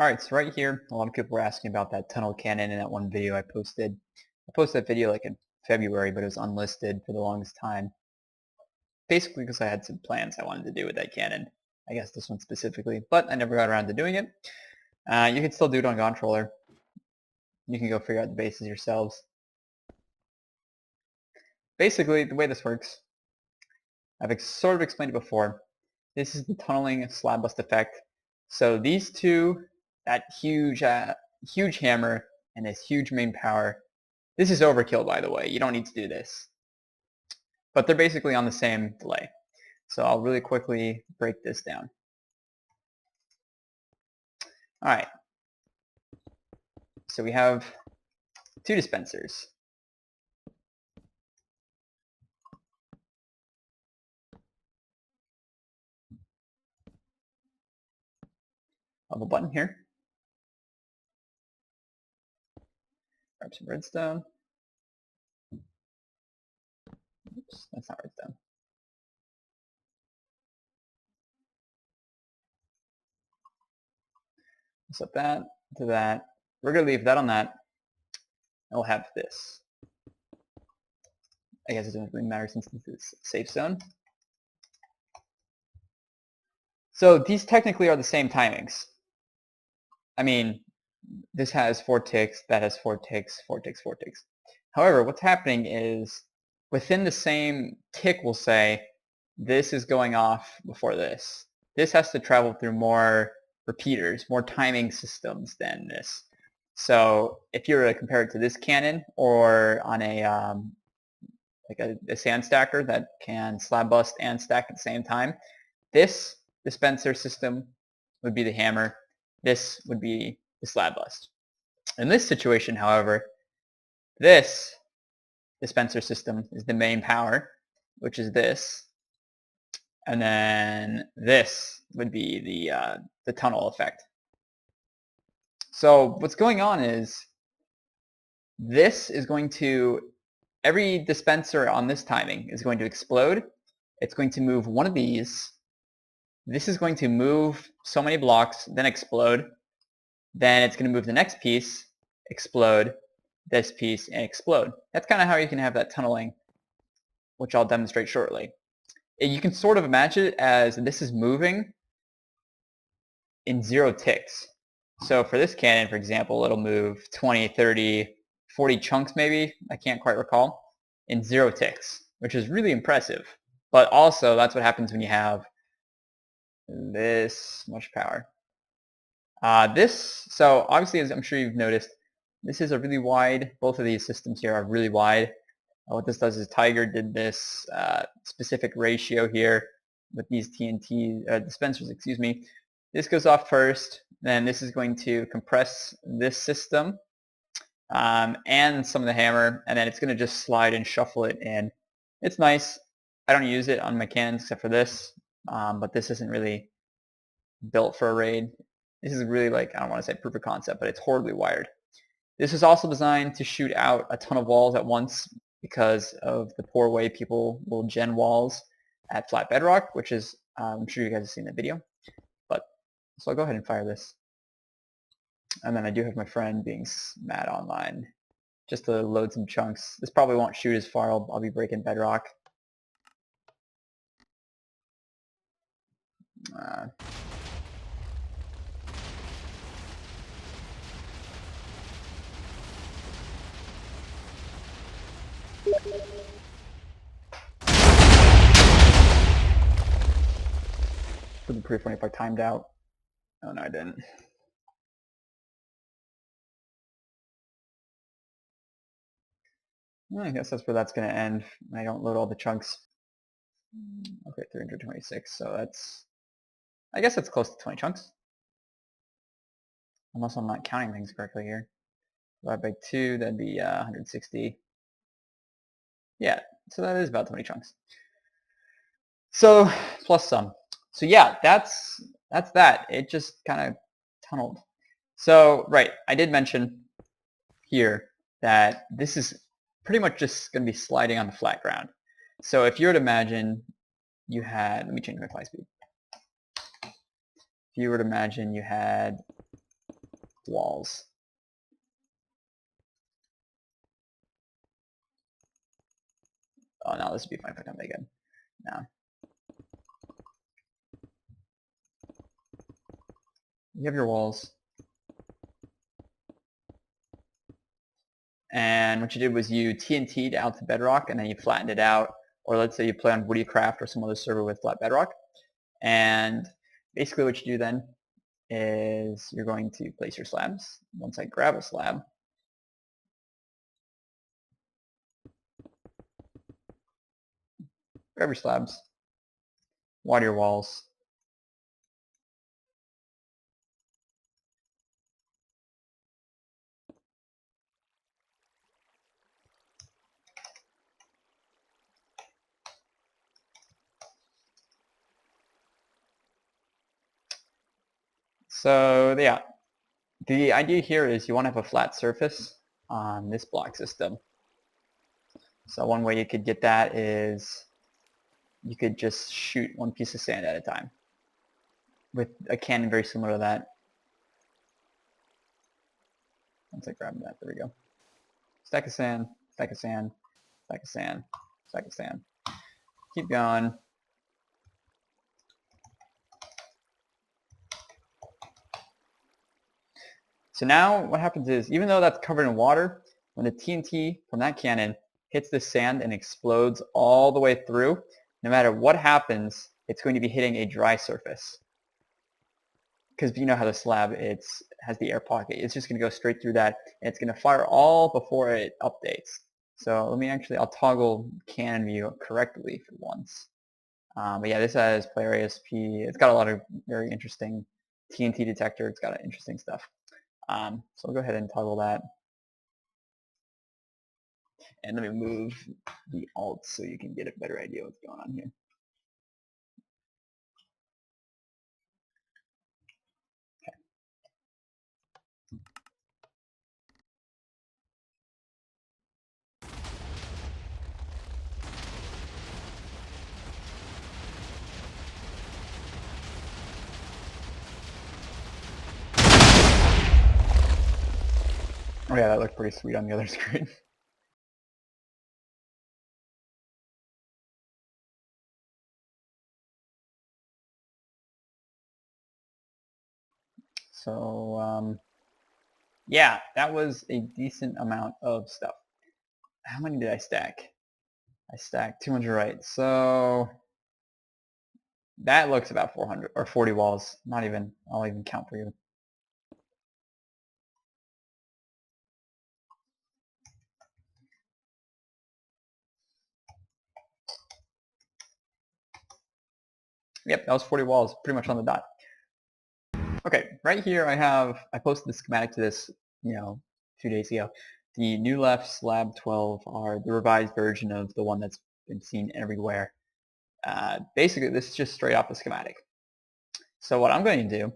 Alright, so right here, a lot of people were asking about that tunnel cannon in that one video I posted. I posted that video like in February, but it was unlisted for the longest time. Basically because I had some plans I wanted to do with that cannon. I guess this one specifically, but I never got around to doing it. You can still do it on controller. You can go figure out the bases yourselves. Basically, the way this works, I've sort of explained it before. This is the tunneling slab bust effect. So these two, that huge hammer and this huge main power, this is overkill, by the way. You don't need to do this. But they're basically on the same delay. So I'll really quickly break this down. Alright. So we have two dispensers. I have a button here. Grab some redstone. Oops, that's not redstone. Set that to that. We're going to leave that on that. And we'll have this. I guess it doesn't really matter since this is safe zone. So these technically are the same timings. I mean, this has 4 ticks, that has 4 ticks, 4 ticks, 4 ticks. However, what's happening is within the same tick, we'll say, this is going off before this. This has to travel through more repeaters, more timing systems than this. So if you were to compare it to this cannon or on a like a sand stacker that can slab bust and stack at the same time, this dispenser system would be the hammer. This would be the slab bust. In this situation, however, this dispenser system is the main power, which is this, and then this would be the tunnel effect. So what's going on is this is going to, every dispenser on this timing is going to explode. It's going to move one of these. This is going to move so many blocks, then explode. Then it's going to move the next piece, explode, this piece, and explode. That's kind of how you can have that tunneling, which I'll demonstrate shortly. You can sort of imagine it as this is moving in 0 ticks. So for this cannon, for example, it'll move 20, 30, 40 chunks maybe, I can't quite recall, in 0 ticks, which is really impressive. But also, that's what happens when you have this much power. So obviously, as I'm sure you've noticed, this is a really wide, both of these systems here are really wide. What this does is Tiger did this specific ratio here with these TNT dispensers, excuse me. This goes off first, then this is going to compress this system and some of the hammer, and then it's going to just slide and shuffle it in. It's nice. I don't use it on my cannons except for this, but this isn't really built for a raid. This is really like, I don't want to say proof of concept, but it's horribly wired. This is also designed to shoot out a ton of walls at once because of the poor way people will gen walls at flat bedrock, which is, I'm sure you guys have seen that video. But so I'll go ahead and fire this. And then I do have my friend Beingsad online just to load some chunks. This probably won't shoot as far. I'll be breaking bedrock. Would be pretty funny if I timed out. Oh no, I didn't. I guess that's where that's going to end. I don't load all the chunks. Okay, 326. So that's, I guess that's close to 20 chunks. Unless I'm not counting things correctly here. Divided by 2, that'd be 160. Yeah, so that is about 20 chunks. So, plus some. So yeah, that's that. It just kind of tunneled. So, right, I did mention here that this is pretty much just going to be sliding on the flat ground. So if you were to imagine you had, let me change my fly speed. If you were to imagine you had walls. Oh no, this would be fine for something good. Now you have your walls, and what you did was you TNT'd out to bedrock, and then you flattened it out. Or let's say you play on Woodycraft or some other server with flat bedrock, and basically what you do then is you're going to place your slabs. Once I grab a slab, grab your slabs, water your walls, so yeah, the idea here is you want to have a flat surface on this block system. So one way you could get that is you could just shoot one piece of sand at a time with a cannon very similar to that. Once I grab that, there we go. Stack of sand, stack of sand, stack of sand, stack of sand. Keep going. So now what happens is, even though that's covered in water, when the TNT from that cannon hits the sand and explodes all the way through, no matter what happens, it's going to be hitting a dry surface. Because you know how the slab has the air pocket. It's just going to go straight through that, and it's going to fire all before it updates. So let me I'll toggle cannon view correctly for once. But yeah, this has player ASP. It's got a lot of very interesting TNT detector. It's got interesting stuff. So I'll go ahead and toggle that. And let me move the alt so you can get a better idea what's going on here. Oh yeah, that looked pretty sweet on the other screen. So yeah, that was a decent amount of stuff. How many did I stack? I stacked 200 right. So that looks about 400 or 40 walls. Not even, I'll even count for you. Yep, that was 40 walls, pretty much on the dot. Okay, right here I posted the schematic to this, 2 days ago. The new left slab 12 are the revised version of the one that's been seen everywhere. Basically, this is just straight off the schematic. So what I'm going to do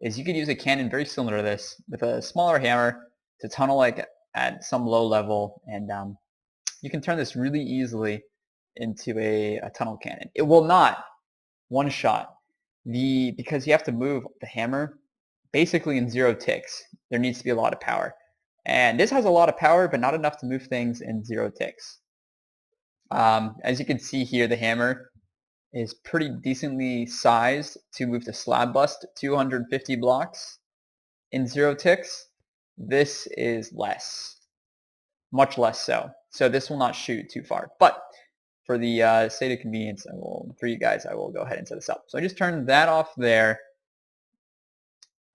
is you could use a cannon very similar to this with a smaller hammer to tunnel like at some low level, and you can turn this really easily into a tunnel cannon. It will not one shot because you have to move the hammer basically in 0 ticks. There needs to be a lot of power. And this has a lot of power, but not enough to move things in 0 ticks. As you can see here, the hammer is pretty decently sized to move the slab bust 250 blocks in 0 ticks. This is less, much less so. So this will not shoot too far. But for the sake of convenience, for you guys, I will go ahead and set this up. So I just turned that off there.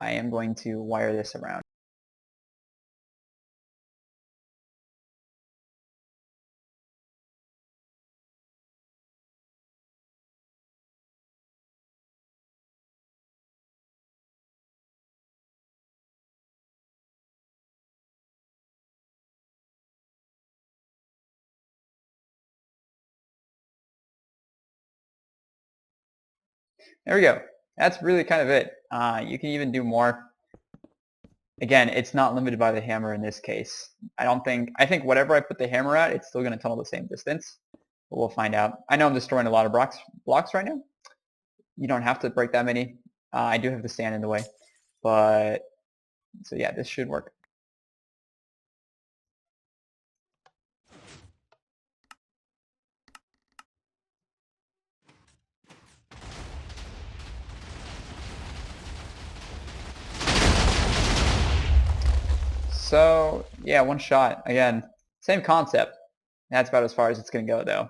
I am going to wire this around. There we go. That's really kind of it. You can even do more. Again, it's not limited by the hammer in this case. I think whatever I put the hammer at, it's still going to tunnel the same distance. But we'll find out. I know I'm destroying a lot of blocks right now. You don't have to break that many. I do have the sand in the way. But So yeah, this should work. So yeah, one shot. Again, same concept. That's about as far as it's going to go though.